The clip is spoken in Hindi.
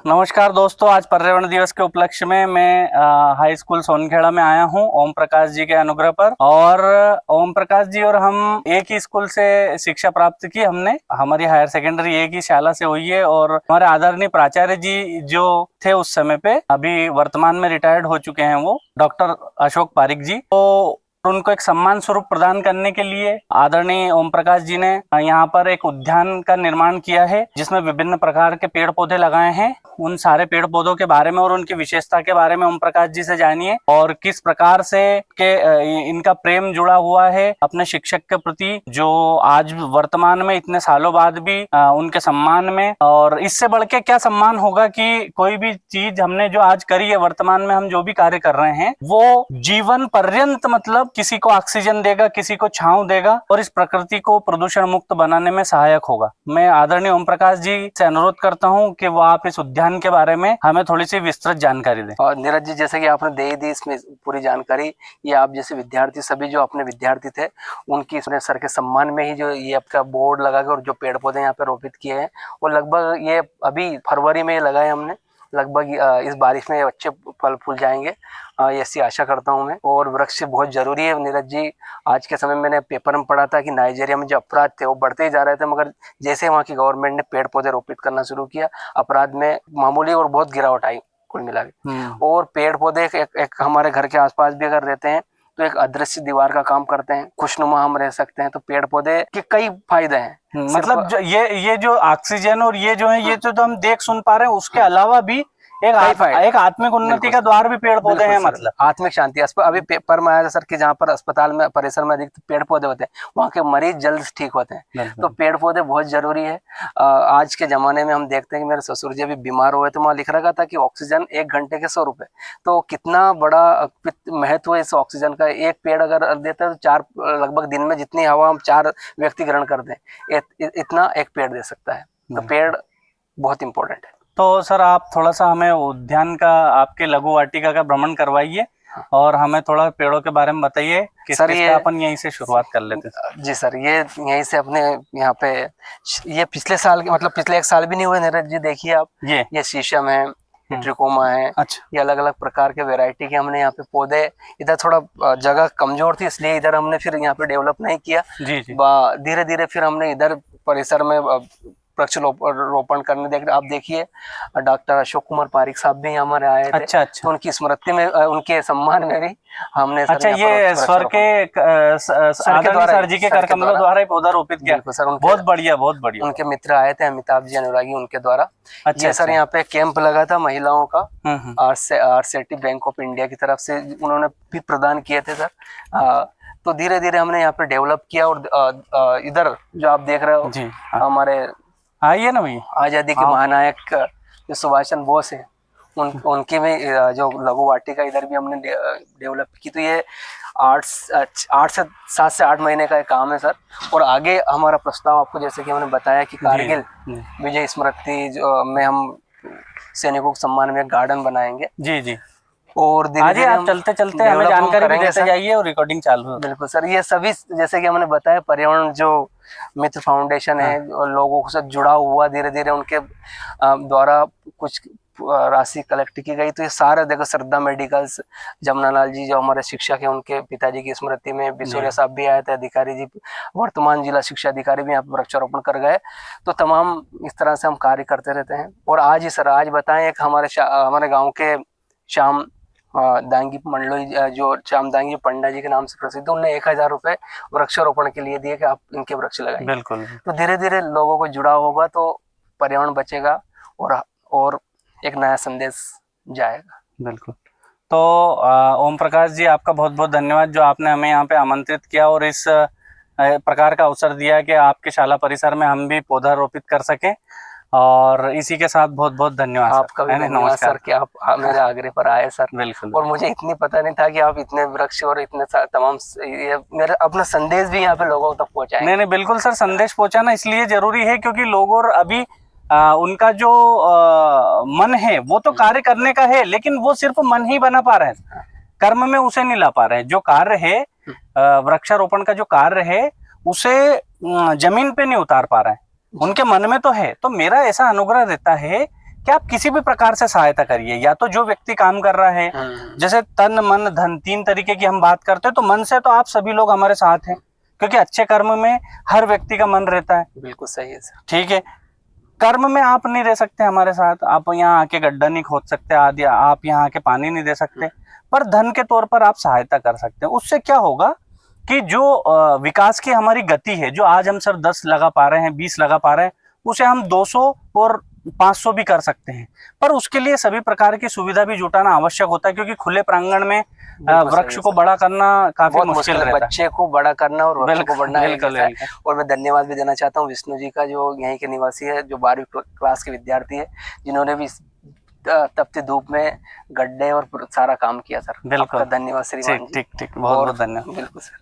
नमस्कार दोस्तों, आज पर्यावरण दिवस के उपलक्ष्य में मैं हाई स्कूल सोनखेड़ा में आया हूं ओम प्रकाश जी के अनुग्रह पर। और ओम प्रकाश जी और हम एक ही स्कूल से शिक्षा प्राप्त की। हमने हमारी हायर सेकेंडरी एक ही शाला से हुई है। और हमारे आदरणीय प्राचार्य जी जो थे उस समय पे, अभी वर्तमान में रिटायर्ड हो चुके हैं, वो डॉक्टर अशोक पारिक जी। तो उनको एक सम्मान स्वरूप प्रदान करने के लिए आदरणीय ओम प्रकाश जी ने यहाँ पर एक उद्यान का निर्माण किया है, जिसमें विभिन्न प्रकार के पेड़ पौधे लगाए हैं। उन सारे पेड़ पौधों के बारे में और उनकी विशेषता के बारे में ओम प्रकाश जी से जानिए, और किस प्रकार से इनका प्रेम जुड़ा हुआ है अपने शिक्षक के प्रति, जो आज वर्तमान में इतने सालों बाद भी उनके सम्मान में। और इससे बढ़ के क्या सम्मान होगा कि कोई भी चीज हमने जो आज करी है, वर्तमान में हम जो भी कार्य कर रहे हैं, वो जीवन पर्यंत मतलब किसी को ऑक्सीजन देगा, किसी को छांव देगा और इस प्रकृति को प्रदूषण मुक्त बनाने में सहायक होगा। मैं आदरणीय ओम प्रकाश जी से अनुरोध करता हूं कि वो आप इस उद्यान के बारे में हमें थोड़ी सी विस्तृत जानकारी दें। और नीरज जी, जैसे कि आपने दे ही दी इसमें पूरी जानकारी, ये आप जैसे विद्यार्थी, सभी जो अपने विद्यार्थी थे, उनकी इसमें सर के सम्मान में ही जो ये आपका बोर्ड लगा के और जो पेड़ पौधे यहाँ पे रोपित किए हैं, वो लगभग ये अभी फरवरी में लगाए हमने। लगभग इस बारिश में अच्छे फल फूल जाएंगे, ऐसी आशा करता हूँ मैं। और वृक्ष बहुत जरूरी है नीरज जी। आज के समय मैंने पेपर में पढ़ा था कि नाइजीरिया में जो अपराध थे वो बढ़ते ही जा रहे थे, मगर जैसे वहाँ की गवर्नमेंट ने पेड़ पौधे रोपित करना शुरू किया, अपराध में मामूली और बहुत गिरावट आई कुल मिला के। और पेड़ पौधे एक हमारे घर के आसपास भी अगर रहते हैं तो एक अदृश्य दीवार का काम करते हैं, खुशनुमा हम रह सकते हैं। तो पेड़ पौधे के कई फायदे हैं। मतलब ये जो ऑक्सीजन और ये जो है, ये तो हम देख सुन पा रहे हैं, उसके अलावा भी एक आत्मिक उन्नति का द्वार भी पेड़ पौधे हैं। मतलब आत्मिक शांति। अभी पेपर में आया था सर कि जहाँ पर अस्पताल में परिसर में अधिक पेड़ पौधे होते हैं, वहाँ के मरीज जल्द ठीक होते हैं। तो पेड़ पौधे बहुत जरूरी है। आज के जमाने में हम देखते हैं कि मेरे ससुर जी अभी बीमार हुए, तो वहाँ लिख रखा था कि ऑक्सीजन 1 घंटे के 100 रुपए। तो कितना बड़ा महत्व है इस ऑक्सीजन का। एक पेड़ अगर देते हैं तो लगभग दिन में जितनी हवा हम 4 व्यक्ति ग्रहण करते हैं, इतना एक पेड़ दे सकता है। तो पेड़ बहुत इंपॉर्टेंट है। तो सर, आप थोड़ा सा हमें उद्यान का, आपके लघु वाटिका का भ्रमण करवाइए और हमें थोड़ा पेड़ों के बारे में बताइए। सर ये अपन यहीं से शुरुआत कर लेते हैं। जी सर, ये यहीं से अपने यहाँ पे, ये पिछले साल के, मतलब पिछले 1 साल भी नहीं हुए नीरज जी। देखिए आप, ये शीशम है, ट्रिकोमा है। अच्छा। ये अलग अलग प्रकार के वैरायटी के हमने यहाँ पे पौधे, इधर थोड़ा जगह कमजोर थी इसलिए इधर हमने फिर यहाँ पे डेवलप नहीं किया। धीरे धीरे फिर हमने इधर परिसर में वृक्ष रोपण करने देख। आप देखिए डॉक्टर अशोक कुमार पारिक साहब भी हमारे आए थे। अच्छा। तो उनकी स्मृति में, उनके सम्मान में भी हमने अच्छा, ये स्वर के सर जी के कर कमलों द्वारा ही पौधा रोपित किया सर। बहुत बढ़िया, बहुत बढ़िया। उनके मित्र आए थे, अमिताभ जी अनुरागी, उनके द्वारा। अच्छा, सर यहाँ पे कैंप लगा था महिलाओं का, आरसेटी बैंक ऑफ इंडिया की तरफ से उन्होंने भी प्रदान किए थे सर। तो धीरे धीरे हमने यहाँ पे डेवलप किया। और इधर जो आप देख रहे हो, हमारे आइए ना भैया, आजादी के महानायक जो सुभाष चंद्र बोस है, उनकी भी जो लघु वाटिका इधर भी हमने डेवलप की। तो ये 8 से 7 से 8 महीने का काम है सर। और आगे हमारा प्रस्ताव आपको, जैसे कि हमने बताया कि कारगिल विजय स्मृति में हम सैनिकों के सम्मान में गार्डन बनाएंगे। जी जी। और धीरे आप चलते चलते हमें जानकारी भी देते जाइए और रिकॉर्डिंग चालू है। बिल्कुल सर। ये सभी, जैसे कि हमने बताया, पर्यावरण जो मित्र फाउंडेशन है, लोगों से जुड़ा हुआ, धीरे धीरे उनके द्वारा कुछ राशि कलेक्ट की गई। तो ये सारे देखो, श्रद्धा मेडिकल्स, जमुनालाल जी जो हमारे शिक्षक है, उनके पिताजी की स्मृति में बिसोरिया साहब भी आए थे, अधिकारी जी, वर्तमान जिला शिक्षा अधिकारी भी यहाँ पे वृक्षारोपण कर गए। तो तमाम इस तरह से हम कार्य करते रहते हैं। और आज ही सर, आज बताएं, एक हमारे गाँव के श्याम दांगी मंडलोई, जो श्याम दांगी पंडा जी के नाम से प्रसिद्ध, उन्होंने 1000 रुपए वृक्षारोपण के लिए दिए कि आप इनके वृक्ष लगाएं। बिल्कुल। तो धीरे धीरे लोगों को जुड़ा होगा तो पर्यावरण बचेगा और एक नया संदेश जाएगा। बिल्कुल। तो ओम प्रकाश जी, आपका बहुत बहुत धन्यवाद जो आपने हमें यहाँ पे आमंत्रित किया और इस प्रकार का अवसर दिया कि आपके शाला परिसर में हम भी पौधा रोपित कर सकें। और इसी के साथ बहुत बहुत धन्यवाद आपका भी धन्यवाद सर कि आप मेरे आग्रह पर आए सर। बिल्कुल। और मुझे इतनी पता नहीं था कि आप इतने वृक्ष और इतने तमाम मेरा अपना संदेश भी यहाँ पे लोगों तक पहुँचाएं। नहीं, बिल्कुल सर, संदेश पहुँचाना इसलिए जरूरी है क्योंकि लोगों अभी उनका जो मन है वो तो कार्य करने का है, लेकिन वो सिर्फ मन ही बना पा रहे हैं, कर्म में उसे नहीं ला पा रहे हैं। जो कार्य है, वृक्षारोपण का जो कार्य है, उसे जमीन पे नहीं उतार पा रहे हैं। उनके मन में तो है। तो मेरा ऐसा अनुग्रह रहता है कि आप किसी भी प्रकार से सहायता करिए। या तो जो व्यक्ति काम कर रहा है, जैसे तन मन धन 3 तरीके की हम बात करते हैं, तो मन से तो आप सभी लोग हमारे साथ हैं, क्योंकि अच्छे कर्म में हर व्यक्ति का मन रहता है। बिल्कुल सही है सर। ठीक है, कर्म में आप नहीं रह सकते हमारे साथ, आप यहाँ आके गड्ढा नहीं खोद सकते आदि, आप यहाँ आके पानी नहीं दे सकते, पर धन के तौर पर आप सहायता कर सकते हैं। उससे क्या होगा कि जो विकास की हमारी गति है, जो आज हम सर 10 लगा पा रहे हैं, 20 लगा पा रहे हैं, उसे हम 200 और 500 भी कर सकते हैं। पर उसके लिए सभी प्रकार की सुविधा भी जुटाना आवश्यक होता है, क्योंकि खुले प्रांगण में वृक्ष को बड़ा करना काफी मुश्किल रहता है। बच्चे को बड़ा करना और वृक्ष को बढ़ना बिल्कुल। और मैं धन्यवाद भी देना चाहता हूँ विष्णु जी का, जो यहीं के निवासी है, जो 12वीं क्लास के विद्यार्थी है, जिन्होंने भी तपती धूप में गड्ढे और सारा काम किया सर। बिल्कुल, आपका धन्यवाद श्रीमान जी। ठीक, बहुत बहुत धन्यवाद। बिल्कुल सर।